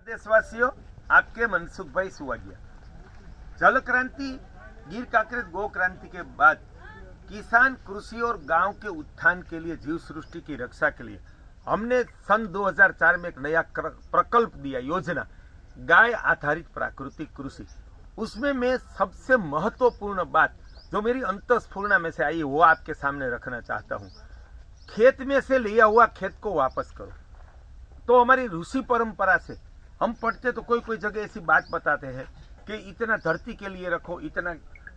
देशवासियों, आपके मनसुख भाई सुवागिया। जल क्रांति, गिर कांकरेज गो क्रांति के बाद किसान, कृषि और गांव के उत्थान के लिए, जीव सृष्टि की रक्षा के लिए हमने सन 2004 में एक नया प्रकल्प दिया, योजना गाय आधारित प्राकृतिक कृषि। उसमें मैं सबसे महत्वपूर्ण बात जो मेरी अंतस्फूर्णा में से आई वो आपके सामने रखना चाहता हूँ। खेत में से लिया हुआ खेत को वापस करो। तो हमारी ऋषि परंपरा से हम पढ़ते तो कोई जगह ऐसी बात बताते हैं कि इतना धरती के लिए रखो, इतना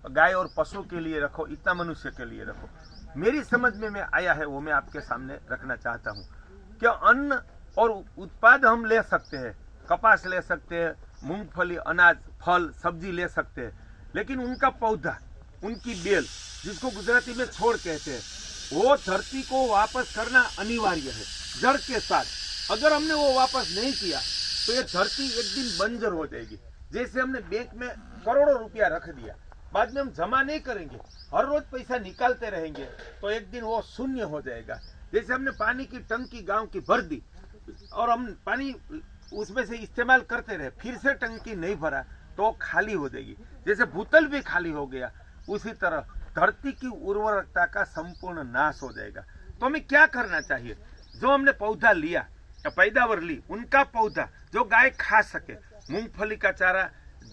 गाय और पशु के लिए रखो, इतना मनुष्य के लिए रखो। मेरी समझ में आया है वो मैं आपके सामने रखना चाहता हूँ कि अन्न और उत्पाद हम ले सकते हैं, कपास ले सकते हैं, मूंगफली, अनाज, फल, सब्जी ले सकते हैं, लेकिन उनका पौधा, उनकी बेल, जिसको गुजराती में छोड़ कहते हैं, वो धरती को वापस करना अनिवार्य है जड़ के साथ। अगर हमने वो वापस नहीं किया तो ये धरती एक दिन बंजर हो जाएगी। जैसे हमने बैंक में करोड़ों रुपया रख दिया, बाद में हम जमा नहीं करेंगे, हर रोज पैसा निकालते रहेंगे, तो एक दिन वो शून्य हो जाएगा। जैसे हमने पानी की टंकी गांव की भर दी और हम पानी उसमें से इस्तेमाल करते रहे, फिर से टंकी नहीं भरा तो खाली हो जाएगी। जैसे भूतल भी खाली हो गया, उसी तरह धरती की उर्वरकता का संपूर्ण नाश हो जाएगा। तो हमें क्या करना चाहिए? जो हमने पौधा लिया या पैदावार ली, उनका पौधा जो गाय खा सके, मूंगफली का चारा,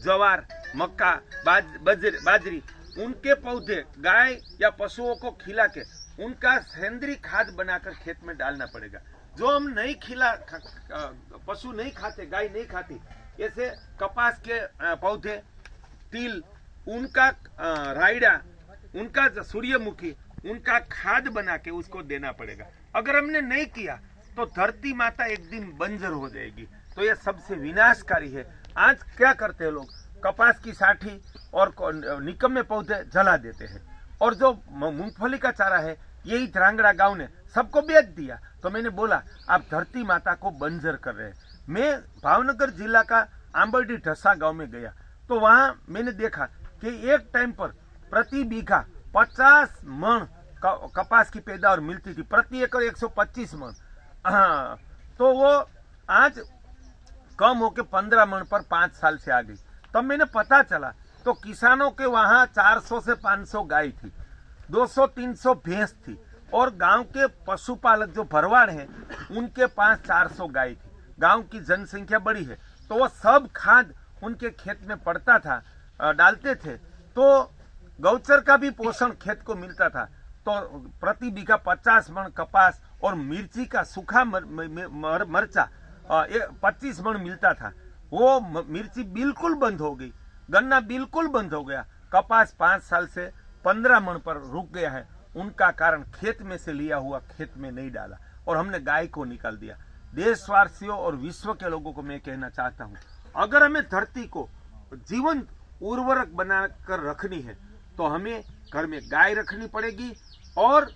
ज्वार, मक्का, बाजरी, उनके पौधे गाय या पशुओं को खिला के उनका सेंद्रीय खाद बनाकर खेत में डालना पड़ेगा। जो हम नहीं खिला, पशु नहीं खाते, गाय नहीं खाती, ऐसे कपास के पौधे, तिल, उनका रायडा, उनका सूर्यमुखी, उनका खाद बना के उसको देना पड़ेगा। अगर हमने नहीं किया तो धरती माता एक दिन बंजर हो जाएगी। तो यह सबसे विनाशकारी है। आज क्या करते हैं लोग? कपास की साठी और निकम्मे पौधे जला देते हैं, और जो मूंगफली का चारा है यही ध्रांगड़ा गांव ने सबको बेच दिया। तो मैंने बोला आप धरती माता को बंजर कर रहे हैं। मैं भावनगर जिला का आंबरडी ढसा गांव में गया तो वहां मैंने देखा कि एक टाइम पर प्रति बीघा 50 मन कपास की पैदावार मिलती थी, प्रति एकड़ 125 मन। हाँ, तो वो आज कम होके 15 मन पर 5 साल से आ गई। तब मैंने पता चला तो किसानों के वहां 400 से 500 गाय थी, 200-300 भैंस थी, और गांव के पशुपालक जो भरवाड़ हैं उनके पास 400 गाय थी। गांव की जनसंख्या बड़ी है, तो वो सब खाद उनके खेत में पड़ता था, डालते थे, तो गौचर का भी पोषण खेत को मिलता था। तो प्रति बीघा 50 मन कपास और मिर्ची का सूखा मरचा 25 मन मिलता था। वो मिर्ची बिल्कुल बंद हो गई, गन्ना बिल्कुल बंद हो गया, कपास 5 साल से 15 मन पर रुक गया है। उनका कारण खेत में से लिया हुआ खेत में नहीं डाला और हमने गाय को निकाल दिया। देशवासियों और विश्व के लोगों को मैं कहना चाहता हूं, अगर हमें धरती को जीवन उर्वरक बनाकर रखनी है तो हमें घर में गाय रखनी पड़ेगी और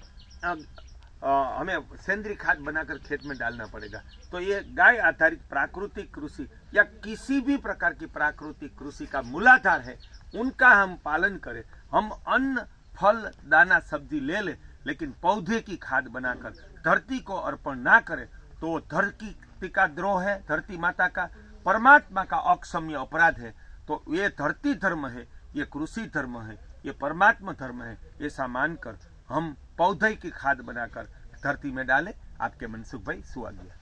हमें सेंद्रीय खाद बनाकर खेत में डालना पड़ेगा। तो ये गाय आधारित प्राकृतिक कृषि या किसी भी प्रकार की प्राकृतिक कृषि का मूलाधार है, उनका हम पालन करें। हम अन्न, फल, दाना, सब्जी ले लें, लेकिन पौधे की खाद बनाकर धरती को अर्पण ना करें तो धरती का द्रोह है, धरती माता का, परमात्मा का अक्षम्य अपराध है। तो ये धरती धर्म है, ये कृषि धर्म है, ये परमात्मा धर्म है, ऐसा मानकर हम पौधे की खाद बनाकर धरती में डालें। आपके मनसुख भाई सुवागिया।